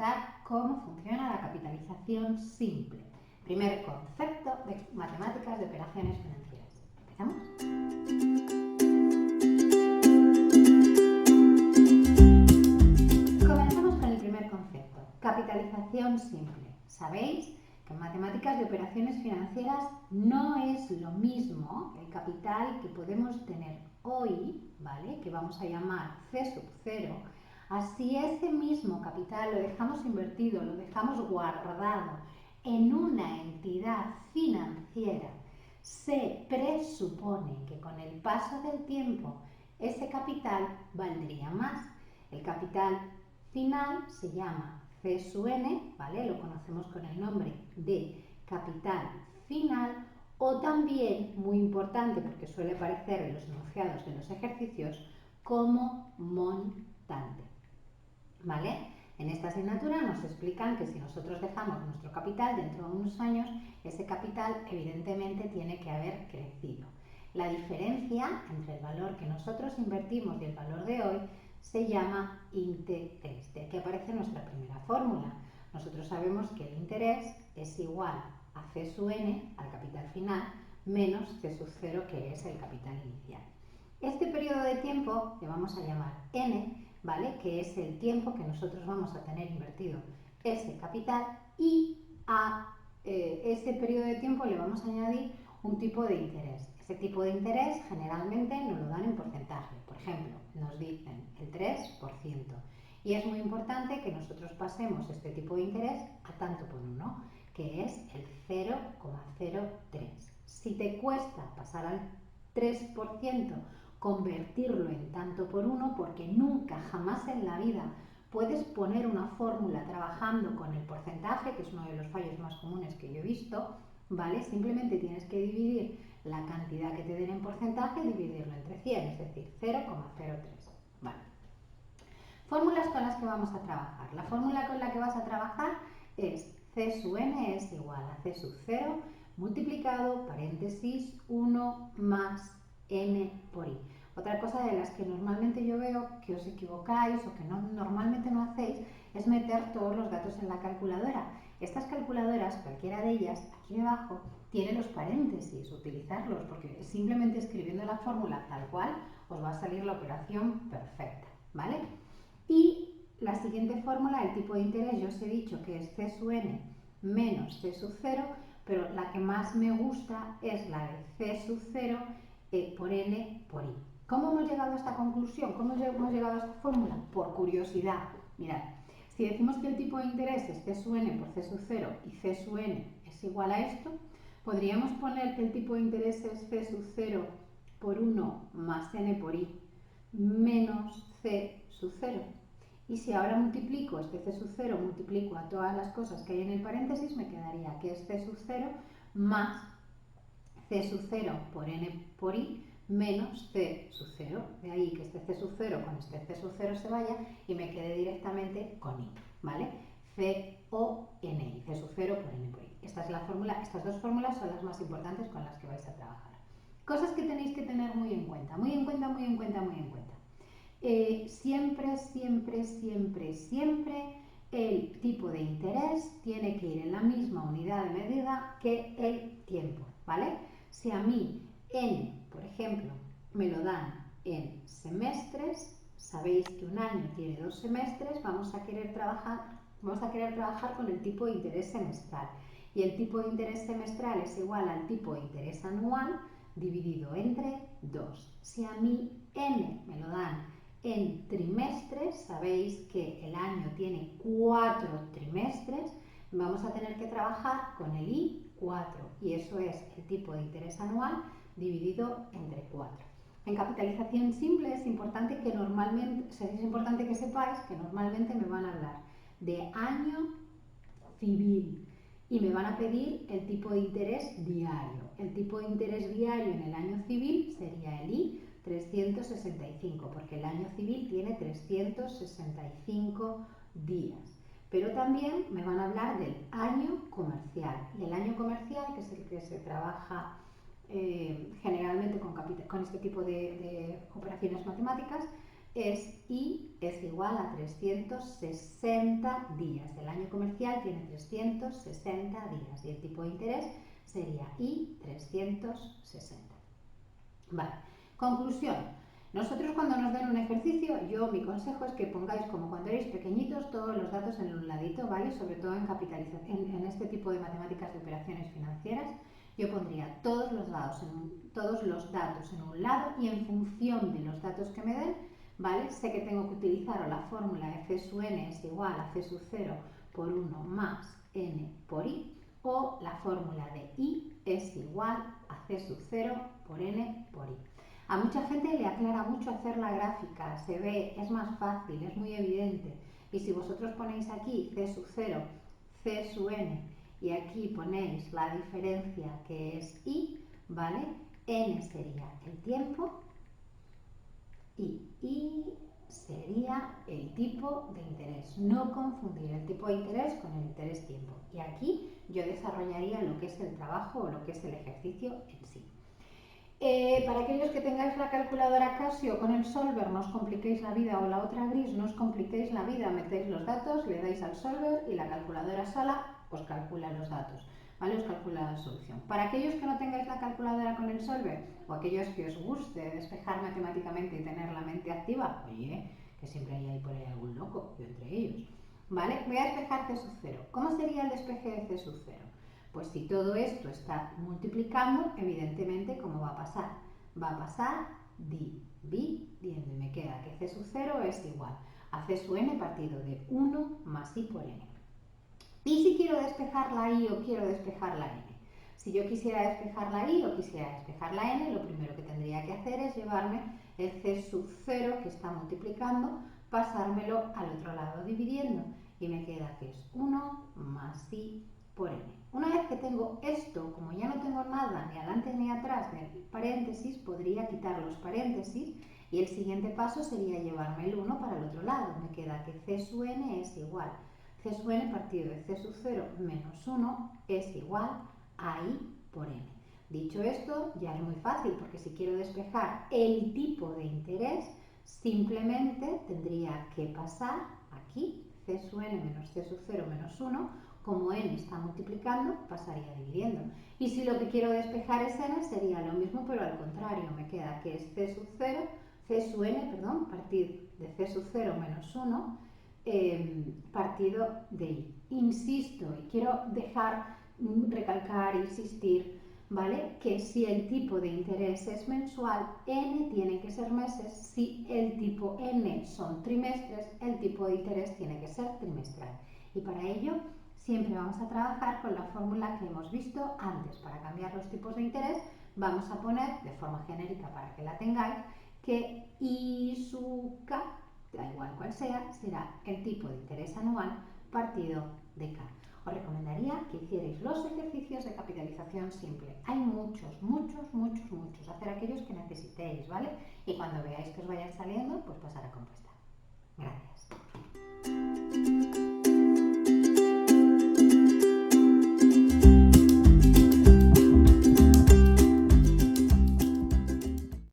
contar cómo funciona la capitalización simple. Primer concepto de matemáticas de operaciones financieras. ¿Empezamos? Comenzamos con el primer concepto, capitalización simple. Sabéis que en matemáticas de operaciones financieras no es lo mismo el capital que podemos tener hoy, ¿vale?, que vamos a llamar C sub 0, así ese mismo capital lo dejamos invertido, lo dejamos guardado en una entidad financiera. Se presupone que con el paso del tiempo ese capital valdría más. El capital final se llama C sub n, ¿vale? Lo conocemos con el nombre de capital final, o también, muy importante porque suele aparecer en los enunciados de los ejercicios, como montante, ¿vale? En esta asignatura nos explican que si nosotros dejamos nuestro capital dentro de unos años, ese capital evidentemente tiene que haber crecido. La diferencia entre el valor que nosotros invertimos y el valor de hoy se llama interés. De aquí aparece nuestra primera fórmula. Nosotros sabemos que el interés es igual a C sub n, al capital final, menos C sub 0, que es el capital inicial. Este periodo de tiempo le vamos a llamar n, ¿vale?, que es el tiempo que nosotros vamos a tener invertido ese capital, y a ese periodo de tiempo le vamos a añadir un tipo de interés. Ese tipo de interés generalmente nos lo dan en porcentaje. Por ejemplo, nos dicen el 3%. Y es muy importante que nosotros pasemos este tipo de interés a tanto por uno, que es el 0,03. Si te cuesta pasar al 3%, convertirlo en tanto por uno, porque nunca, jamás en la vida puedes poner una fórmula trabajando con el porcentaje, que es uno de los fallos más comunes que yo he visto, ¿vale? Simplemente tienes que dividir la cantidad que te den en porcentaje y dividirlo entre 100, es decir, 0,03. ¿Vale? Fórmulas con las que vamos a trabajar. La fórmula con la que vas a trabajar es C sub n es igual a C sub 0 multiplicado, paréntesis, 1 más n por i. Otra cosa de las que normalmente yo veo que os equivocáis o que normalmente no hacéis es meter todos los datos en la calculadora. Estas calculadoras, cualquiera de ellas, aquí debajo, tiene los paréntesis, utilizarlos, porque simplemente escribiendo la fórmula tal cual os va a salir la operación perfecta, ¿vale? Y la siguiente fórmula, el tipo de interés, yo os he dicho que es C sub n menos C sub 0, pero la que más me gusta es la de C sub 0 por n por i. ¿Cómo hemos llegado a esta conclusión? ¿Cómo hemos llegado a esta fórmula? Por curiosidad. Mirad, si decimos que el tipo de interés es C sub n por C sub 0 y C sub n es igual a esto, podríamos poner que el tipo de interés es C sub 0 por 1 más n por i menos C sub 0. Y si ahora multiplico este C sub 0, multiplico a todas las cosas que hay en el paréntesis, me quedaría que es C sub 0 más C sub 0 por n por i menos C sub 0. De ahí que este C sub 0 con este C sub 0 se vaya y me quede directamente con i, ¿vale? C o n i, C sub 0 por n por i. Esta es la fórmula, estas dos fórmulas son las más importantes con las que vais a trabajar. Cosas que tenéis que tener muy en cuenta, muy en cuenta, muy en cuenta, muy en cuenta. Siempre, siempre, siempre, siempre el tipo de interés tiene que ir en la misma unidad de medida que el tiempo, ¿vale? Si a mí n, por ejemplo, me lo dan en semestres, sabéis que un año tiene 2 semestres, vamos a querer trabajar con el tipo de interés semestral. Y el tipo de interés semestral es igual al tipo de interés anual dividido entre 2. Si a mí n me lo dan en trimestres, sabéis que el año tiene 4 trimestres, vamos a tener que trabajar con el I4, y eso es el tipo de interés anual dividido entre 4. En capitalización simple es importante que sepáis que normalmente me van a hablar de año civil y me van a pedir el tipo de interés diario. El tipo de interés diario en el año civil sería el I365, porque el año civil tiene 365 días. Pero también me van a hablar del año comercial. Y el año comercial, que es el que se trabaja generalmente con este tipo de operaciones matemáticas, es I es igual a 360 días. El año comercial tiene 360 días y el tipo de interés sería I 360. Vale, conclusión. Nosotros cuando nos den un ejercicio, mi consejo es que pongáis como cuando erais pequeñitos todos los datos en un ladito, ¿vale? Sobre todo en capitalización, en este tipo de matemáticas de operaciones financieras, yo pondría todos los datos en un lado y en función de los datos que me den, ¿vale? Sé que tengo que utilizar o la fórmula de C sub n es igual a C sub 0 por 1 más n por i, o la fórmula de i es igual a C sub 0 por n por i. A mucha gente le aclara mucho hacer la gráfica, se ve, es más fácil, es muy evidente. Y si vosotros ponéis aquí C sub 0, C sub n, y aquí ponéis la diferencia que es i, ¿vale? N sería el tiempo y i sería el tipo de interés. No confundir el tipo de interés con el interés tiempo. Y aquí yo desarrollaría lo que es el trabajo o lo que es el ejercicio en sí. Para aquellos que tengáis la calculadora Casio con el solver, no os compliquéis la vida, o la otra gris, no os compliquéis la vida, metéis los datos, le dais al solver y la calculadora sola os calcula los datos, ¿vale? Os calcula la solución. Para aquellos que no tengáis la calculadora con el solver, o aquellos que os guste despejar matemáticamente y tener la mente activa, oye, que siempre hay por ahí algún loco, yo entre ellos, ¿vale? Voy a despejar C sub 0. ¿Cómo sería el despeje de C sub 0? Pues si todo esto está multiplicando, evidentemente, ¿cómo va a pasar? Va a pasar dividiendo y me queda que C sub 0 es igual a C sub n partido de 1 más i por n. Y si quiero despejar la i o quiero despejar la n. Si yo quisiera despejar la i o quisiera despejar la n, lo primero que tendría que hacer es llevarme el C sub 0 que está multiplicando, pasármelo al otro lado dividiendo y me queda que es 1 más i por n. Una vez que tengo esto, como ya no tengo nada ni adelante ni atrás de paréntesis, podría quitar los paréntesis y el siguiente paso sería llevarme el 1 para el otro lado. Me queda que C sub n es igual. C sub n partido de C sub 0 menos 1 es igual a i por n. Dicho esto, ya es muy fácil porque si quiero despejar el tipo de interés, simplemente tendría que pasar aquí C sub n menos C sub 0 menos 1. Como n está multiplicando, pasaría dividiendo. Y si lo que quiero despejar es n, sería lo mismo, pero al contrario. Me queda que es C sub n, partir de C sub 0 menos 1, partido de i. Insisto, y quiero recalcar, insistir, ¿vale? Que si el tipo de interés es mensual, n tiene que ser meses. Si el tipo n son trimestres, el tipo de interés tiene que ser trimestral. Y para ello, siempre vamos a trabajar con la fórmula que hemos visto antes. Para cambiar los tipos de interés, vamos a poner, de forma genérica para que la tengáis, que I sub K, da igual cual sea, será el tipo de interés anual partido de K. Os recomendaría que hicierais los ejercicios de capitalización simple. Hay muchos. Hacer aquellos que necesitéis, ¿vale? Y cuando veáis que os vayan saliendo, pues pasar a compuesta. Gracias.